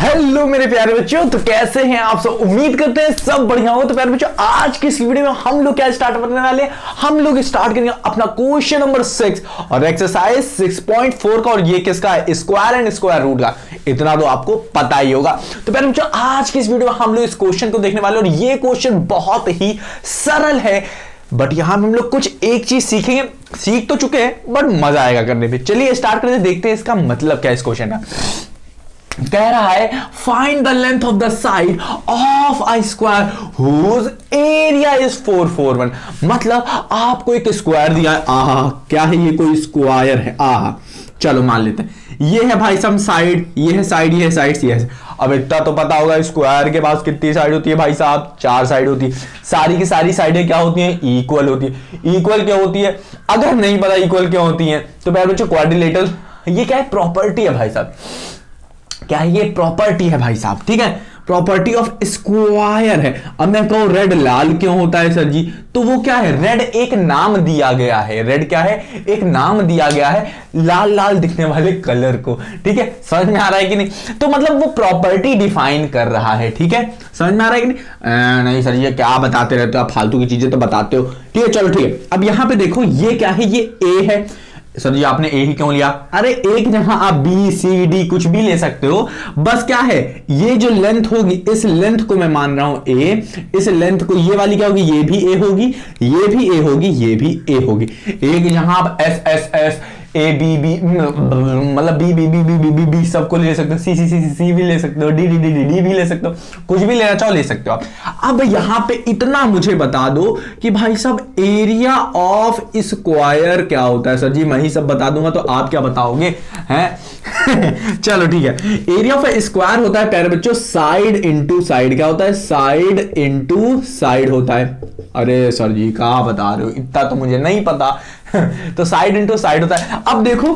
Hello मेरे प्यारे बच्चों, तो कैसे हैं आप सब। उम्मीद करते हैं सब बढ़िया हो। तो प्यारे बच्चों, आज की इस वीडियो में हम लोग क्या स्टार्ट करने वाले हैं। हम लोग स्टार्ट करेंगे अपना क्वेश्चन नंबर 6 और एक्सरसाइज 6.4 का। और ये किसका है? स्क्वायर एंड स्क्वायर रूट का। इतना तो आपको पता ही होगा। तो प्यारे बच्चों, आज की इस वीडियो में हम लोग इस क्वेश्चन को देखने वाले। और ये क्वेश्चन बहुत ही सरल है, बट यहां हम लोग कुछ एक चीज सीखेंगे। सीख तो चुके हैं, बट मजा आएगा करने में। चलिए स्टार्ट करते, देखते हैं इसका मतलब क्या है इस क्वेश्चन का। कह रहा है find the length of the side of a square whose area is 441। मतलब आपको एक स्क्वायर दिया है। आहा, क्या है ये? कोई स्क्वायर है। आहा, चलो मान लेते हैं ये है भाई सम साइड, ये है साइड, ये है साइड, ये है। अब इतना तो पता होगा, स्क्वायर के पास कितनी साइड होती है भाई साहब? 4 साइड होती है। सारी की सारी साइडें क्या होती हैं? इक्वल होती है। इक्वल क्या होती है? अगर नहीं पता इक्वल क्या होती है तो प्यारे बच्चों, क्वाड्रिलेटरल, ये क्या है? प्रॉपर्टी है भाई साहब। क्या है ये? प्रॉपर्टी है भाई साहब। ठीक है, प्रॉपर्टी ऑफ स्क्वायर है। अब मैं कहूं रेड लाल क्यों होता है सर जी? तो वो क्या है? रेड एक नाम दिया गया है। रेड क्या है? एक नाम दिया गया है लाल लाल दिखने वाले कलर को। ठीक है, समझ में आ रहा है कि नहीं? तो मतलब वो प्रॉपर्टी डिफाइन कर रहा है। ठीक है, समझ में आ रहा है कि नहीं? नहीं सर, ये क्या बताते रहते हो आप? फालतू की चीजें तो बताते हो। ठीक है, चलो ठीक है। अब यहां पे देखो, ये क्या है? ये ए है। सर जी आपने ए ही क्यों लिया? अरे एक जहां आप बी सी डी कुछ भी ले सकते हो। बस क्या है, ये जो लेंथ होगी, इस लेंथ को मैं मान रहा हूं ए। इस लेंथ को, ये वाली क्या होगी? ये भी ए होगी, ये भी ए होगी, ये भी ए होगी। एक जहां आप S S S A B B, मतलब B B B B B B B सबको ले सकते हो। सी सी सी सी भी ले सकते हो, D D D D D भी ले सकते हो। कुछ भी लेना चाहो ले सकते हो आप। अब यहां पे इतना मुझे बता दो कि भाई साहब एरिया ऑफ स्क्वायर क्या होता है। सर जी मैं ही सब बता दूंगा तो आप क्या बताओगे हैं? चलो ठीक है। एरिया ऑफ स्क्वायर होता है प्यारे बच्चों साइड इंटू साइड। क्या होता है? साइड इंटू साइड होता है। अरे सर जी क्या बता रहे हो, इतना तो मुझे नहीं पता। तो साइड इंटू साइड होता है। अब देखो,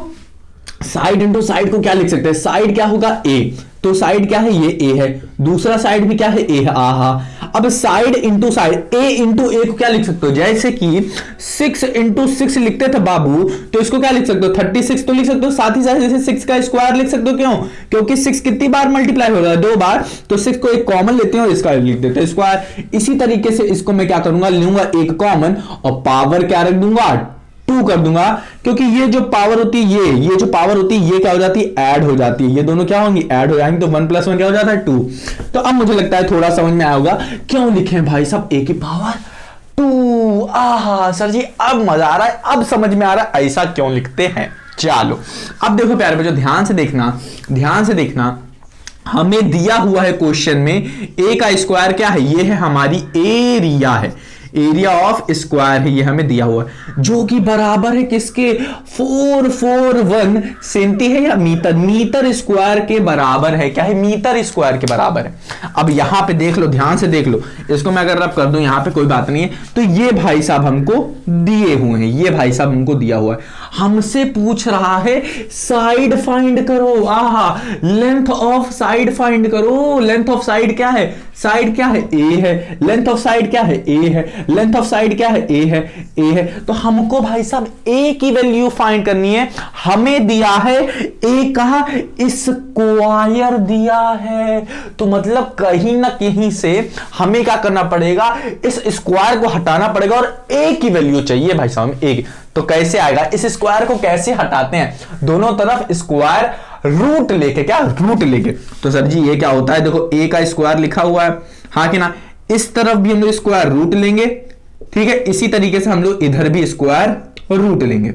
साइड इंटू साइड को क्या लिख सकते हैं? साइड क्या होगा? ए। तो साइड क्या है? ये ए है। दूसरा साइड भी क्या है? ए है। आहा, अब साइड इंटू साइड, ए इंटू ए को क्या लिख सकते हो? जैसे कि 6 इंटू 6 लिखते थे बाबू, तो इसको क्या लिख सकते हो? 36 तो लिख सकते हो। साथ ही साथ जैसे 6 का स्क्वायर लिख सकते हो। क्यों? क्योंकि 6 कितनी बार मल्टीप्लाई हो रहा है? 2 बार। तो 6 को एक कॉमन लेते हैं और इसका लिख देते हैं स्क्वायर। इसी तरीके से इसको मैं क्या करूंगा? लूंगा एक कॉमन और पावर क्या रख दूंगा? 2 कर दूंगा। क्योंकि ये जो पावर होती है, ये जो पावर होती है, ये क्या हो जाती है? ऐड हो जाती है। ये दोनों क्या होंगी? ऐड हो जाएंगे। तो 1 + 1 क्या हो जाता है? 2। तो अब मुझे लगता है थोड़ा समझ में आया होगा क्यों लिखे भाई साहब ए की पावर 2। आहा सर जी अब मजा आ रहा है, अब समझ में आ रहा है ऐसा क्यों लिखते हैं। चलो अब देखो प्यारे बच्चों, ध्यान से देखना, ध्यान से देखना। हमें दिया हुआ है क्वेश्चन में ए का स्क्वायर क्या है? ये है हमारी एरिया है। एरिया ऑफ स्क्वायर है, ये हमें दिया हुआ है, जो कि बराबर है किसके? 441 सेंटी है या मीटर? मीटर स्क्वायर के बराबर है। क्या है? मीटर स्क्वायर के बराबर है। अब यहां पे देख लो, ध्यान से देख लो। इसको मैं अगर रब कर दूं यहां पे, कोई बात नहीं है। तो ये भाई साहब हमको दिए हुए हैं, ये भाई साहब हमको दिया हुआ है। हमसे पूछ रहा है साइड फाइंड करो। आहा, लेंथ ऑफ साइड फाइंड करो। लेंथ ऑफ साइड क्या है? साइड क्या है? ए है। लेंथ ऑफ साइड क्या है? ए है। लेंथ ऑफ साइड क्या है? ए है। ए है। तो हमको भाई साहब ए की वैल्यू फाइंड करनी है। हमें दिया है ए का स्क्वायर दिया है। तो मतलब कहीं ना कहीं से हमें क्या करना पड़ेगा? इस स्क्वायर को हटाना पड़ेगा और ए की वैल्यू चाहिए भाई साहब। ए तो कैसे आएगा? इस स्क्वायर को कैसे हटाते हैं? दोनों तरफ स्क्वायर रूट लेके, क्या रूट लेके। तो सर जी ये क्या होता है? देखो ए का स्क्वायर लिखा हुआ है, हाँ कि ना? इस तरफ भी हम लोग स्क्वायर रूट लेंगे। ठीक है, इसी तरीके से हम लोग इधर भी स्क्वायर रूट लेंगे।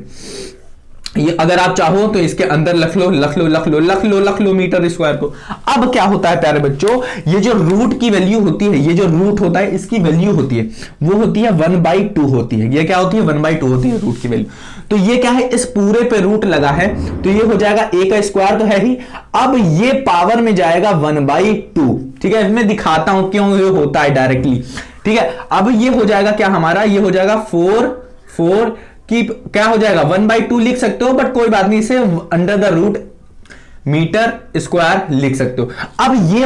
ये अगर आप चाहो तो इसके अंदर लख लो, लख लो, लख लो, लख लो, लख लो मीटर स्क्वायर को। अब क्या होता है प्यारे बच्चों, ये जो रूट की वैल्यू होती है, ये जो रूट होता है इसकी वैल्यू होती है, वो होती है 1/2 होती है। ये क्या होती है? 1/2 होती है रूट की वैल्यू। तो ये क्या है? इस पूरे पे रूट लगा है, तो ये हो जाएगा ए का स्क्वायर तो है ही। अब ये पावर में जाएगा 1/2। ठीक है, मैं दिखाता हूं क्यों ये होता है डायरेक्टली। ठीक है, अब ये हो जाएगा क्या हमारा? ये हो जाएगा 4 की क्या हो जाएगा? 1/2 लिख सकते हो, बट कोई बात नहीं, इसे under the root metre square लिख सकते हो। अब ये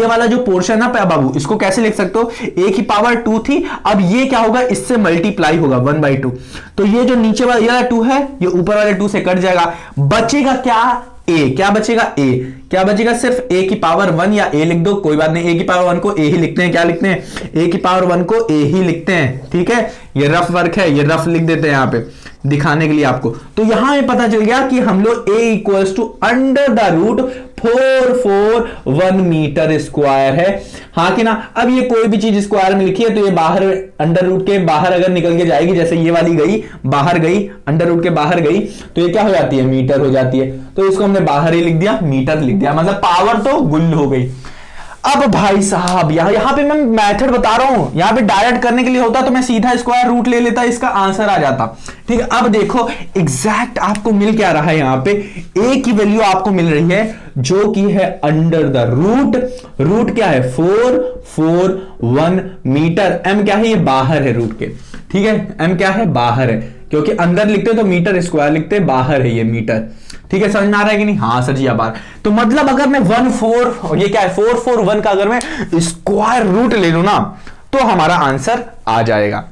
वाला जो पोर्शन है बाबू, इसको कैसे लिख सकते हो? ए की पावर 2 थी, अब ये क्या होगा? इससे मल्टीप्लाई होगा 1/2। तो ये जो नीचे वाला 2 है, ये ऊपर वाले 2 से कट जाएगा, बचेगा क्या? ए, क्या बचेगा ए, क्या बचेगा सिर्फ ए की पावर 1 या ए लिख दो, कोई बात नहीं, ए की पावर 1 को ए ही लिखते हैं, क्या लिखते हैं ए की पावर 1 को ए ही लिखते हैं, ठीक है। ये रफ वर्क है, ये रफ लिख देते हैं यहां पे दिखाने के लिए आपको। तो यहां पे पता चल गया कि हम लोग A equals to under the root 441 metre square है, हाँ कि ना। अब ये कोई भी चीज स्क्वायर में लिखी है तो ये बाहर अंडर रूट के बाहर अगर निकल के जाएगी, जैसे ये वाली गई बाहर गई, अंडर रूट के बाहर गई, तो ये क्या हो जाती है, मीटर हो जाती है। तो इसको हमने बाहर ही लिख दिया, मीटर लिख दिया, मतलब पावर तो गुल हो गई। अब भाई साहब यहां पे मैं मेथड बता रहा हूं, यहां पे डायरेक्ट करने के लिए होता तो मैं सीधा स्क्वायर रूट ले लेता, इसका आंसर आ जाता, ठीक है। अब देखो एग्जैक्ट आपको मिल क्या रहा है, यहां पे ए की वैल्यू आपको मिल रही है जो कि है अंडर द रूट, रूट क्या है 441 मीटर, एम क्या है ये बाहर है रूट के, ठीक है, एम क्या है बाहर है, क्योंकि अंदर लिखते तो मीटर स्क्वायर लिखते, बाहर है ये मीटर, ठीक है। समझ में आ रहा है कि नहीं, हाँ सर जी आभार। तो मतलब अगर मैं ये क्या है 441 का अगर मैं स्क्वायर रूट ले लूं ना तो हमारा आंसर आ जाएगा।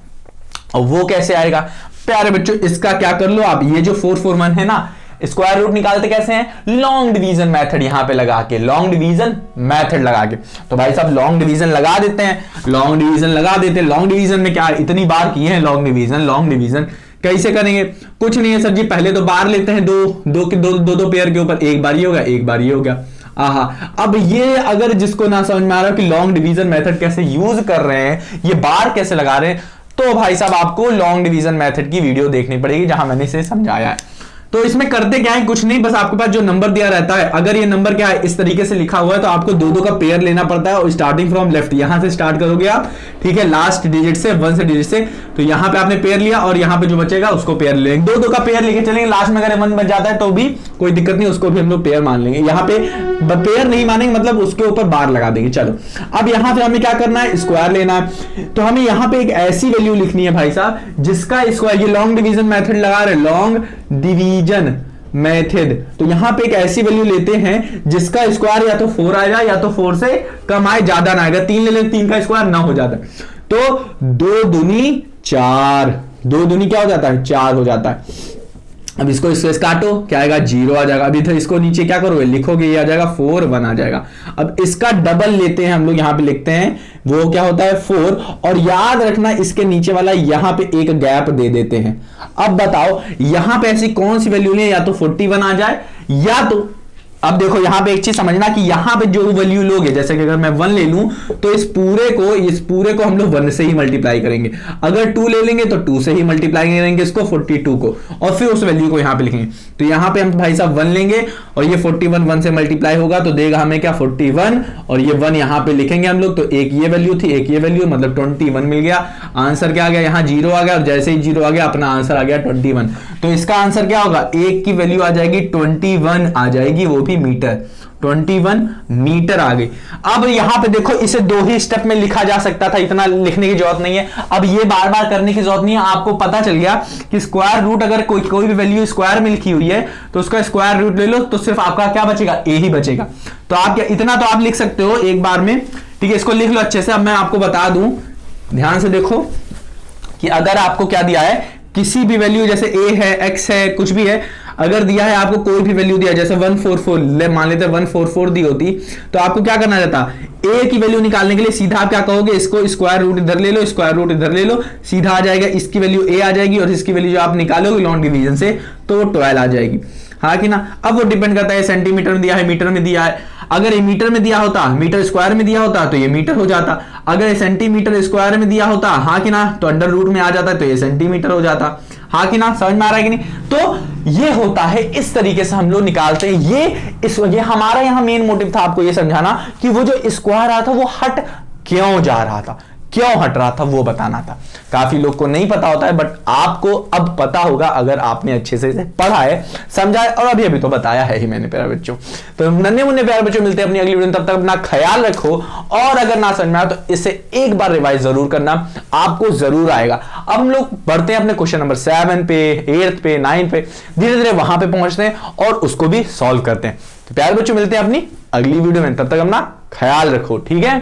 और वो कैसे आएगा प्यारे बच्चों, इसका क्या कर लो आप, ये जो 441 है ना, स्क्वायर रूट निकालते कैसे हैं, लॉन्ग डिवीजन मेथड यहां पे लगा के, लॉन्ग डिवीजन मेथड लगा के। तो भाई साहब लॉन्ग डिवीजन लगा देते हैं, लॉन्ग डिवीजन लगा देते हैं। लॉन्ग डिवीजन में क्या इतनी बार किए हैं लॉन्ग डिवीजन कैसे करेंगे, कुछ नहीं है सर जी, पहले तो बार लेते हैं दो पेयर के ऊपर, एक बार ये हो गया, एक बार ये हो गया, आहा। अब ये अगर जिसको ना समझ में आ रहा है कि लॉन्ग डिवीजन मेथड कैसे यूज कर रहे हैं, ये बार कैसे लगा रहे हैं, तो भाई साहब आपको लॉन्ग डिवीजन मेथड की वीडियो देखनी पड़ेगी जहां मैंने इसे समझाया है। तो इसमें करते क्या है, कुछ नहीं, बस आपके पास जो नंबर दिया रहता है, अगर ये नंबर क्या है इस तरीके से लिखा हुआ है तो आपको दो का पेयर लेना पड़ता है, और स्टार्टिंग फ्रॉम लेफ्ट यहां से स्टार्ट करोगे आप, ठीक है, लास्ट डिजिट से 1 से डिजिट से। तो यहां पे आपने पेयर लिया और यहां पे जो बचेगा उसको पेयर लेंगे, दो का पेयर लेके चलेंगे, लास्ट में अगर 1 बच जाता है तो भी कोई दिक्कत नहीं, उसको भी हम लोग पेयर मान लेंगे। यहाँ पे पेयर नहीं मानेंगे, मतलब उसके ऊपर बार लगा देंगे। चलो अब यहां पे हमें क्या करना है, स्क्वायर लेना है। तो हमें यहां पे एक ऐसी वैल्यू लिखनी है भाई साहब जिसका स्क्वायर, ये लॉन्ग डिवीजन मेथड लगा रहे, लॉन्ग डिवीजन मेथड, तो यहां पे एक ऐसी वैल्यू लेते हैं जिसका स्क्वायर या तो 4 आएगा या तो 4 से कम आए, ज्यादा ना आएगा, 3 ले लें, 3 का स्क्वायर ना हो जाता, तो 2 दूनी 4, 2 दूनी क्या हो जाता है 4 हो जाता है। अब इसको काटो, क्या आएगा 0 आ जाएगा। अभी तो इसको नीचे क्या करोगे, लिखोगे, ये आ जाएगा 4 1 आ जाएगा। अब इसका डबल लेते हैं हम लोग, यहां पे लिखते हैं, वो क्या होता है 4, और याद रखना इसके नीचे वाला यहां पे एक गैप दे देते हैं। अब बताओ यहां पे ऐसी कौन सी वैल्यू ले, या तो 41 आ जाए, या तो अब देखो यहां पे एक चीज समझना कि यहां पे जो वैल्यू लोगे, जैसे कि अगर मैं 1 ले लूं तो इस पूरे को हम लोग 1 से ही मल्टीप्लाई करेंगे, अगर 2 ले लेंगे तो 2 से ही मल्टीप्लाई करेंगे इसको 42 को, और फिर उस वैल्यू को यहां पे लिखेंगे। तो यहां पे हम भाई साहब 1 लेंगे और ये 41 1 से मल्टीप्लाई होगा तो देगा हमें क्या 41, और ये 1 यहां पे लिखेंगे हम लोग, तो एक ये वैल्यू थी, एक ये वैल्यू, मतलब 21 मिल गया। आंसर क्या आ गया, यहां 0 आ गया, और जैसे ही 0 आ गया अपना आंसर आ गया 21। तो इसका आंसर क्या होगा, एक की वैल्यू आ जाएगी 21 आ जाएगी, वो भी मीटर, 21 मीटर आ गई। अब यहां पे देखो इसे 2 ही स्टेप में लिखा जा सकता था, इतना लिखने की जरूरत नहीं है, अब ये बार बार करने की जरूरत नहीं है। आपको पता चल गया कि स्क्वायर रूट अगर कोई भी वैल्यू स्क्वायर में लिखी हुई है तो उसका स्क्वायर रूट ले लो, तो सिर्फ आपका क्या बचेगा, ए ही बचेगा। तो आप क्या इतना तो आप लिख सकते हो एक बार में, ठीक है, इसको लिख लो अच्छे से। अब मैं आपको बता दूं, ध्यान से देखो कि अगर आपको क्या दिया है, किसी भी वैल्यू जैसे ए है, एक्स है, कुछ भी है, अगर दिया है आपको कोई भी वैल्यू दिया, जैसे 144 मान लेते 144 दी होती, तो आपको क्या करना रहता, ए की वैल्यू निकालने के लिए सीधा आप क्या कहोगे, इसको स्क्वायर रूट इधर ले लो, स्क्वायर रूट इधर ले लो, सीधा आ जाएगा, इसकी वैल्यू ए आ जाएगी, और इसकी वैल्यू जो आप निकालोगे लॉन्ग डिवीजन से तो वो 12 आ जाएगी, हाँ कि ना। अब वो डिपेंड करता है सेंटीमीटर में दिया है, मीटर में दिया है। अगर ये मीटर में दिया होता, मीटर स्क्वायर में दिया होता तो ये मीटर हो जाता, अगर ये सेंटीमीटर स्क्वायर में दिया होता, हाँ कि ना, तो अंडर रूट में आ जाता तो ये सेंटीमीटर हो जाता, हाँ कि ना। समझ में आ रहा है कि नहीं। तो ये होता है, इस तरीके से हम लोग निकालते हैं। ये हमारा यहां मेन मोटिव था आपको ये समझाना कि वो जो स्क्वायर आ रहा था वो हट क्यों जा रहा था, क्यों हट रहा था, वो बताना था। काफी लोग को नहीं पता होता है, बट आपको अब पता होगा अगर आपने अच्छे से पढ़ा है, समझा है, और अभी तो बताया है ही मैंने प्यारे बच्चों। तो नन्हे मुन्ने प्यारे बच्चों, मिलते हैं अपनी अगली वीडियो में, तब तक अपना ख्याल रखो, और अगर ना समझ में आया तो इसे एक बार रिवाइज जरूर करना, आपको जरूर आएगा। अब हम लोग बढ़ते हैं अपने क्वेश्चन नंबर 7 पे, 8 पे, 9 पे, धीरे धीरे वहां पे पहुंचते हैं और उसको भी सॉल्व करते हैं। तो प्यारे बच्चों मिलते हैं अपनी अगली वीडियो में, तब तक अपना ख्याल रखो, ठीक है।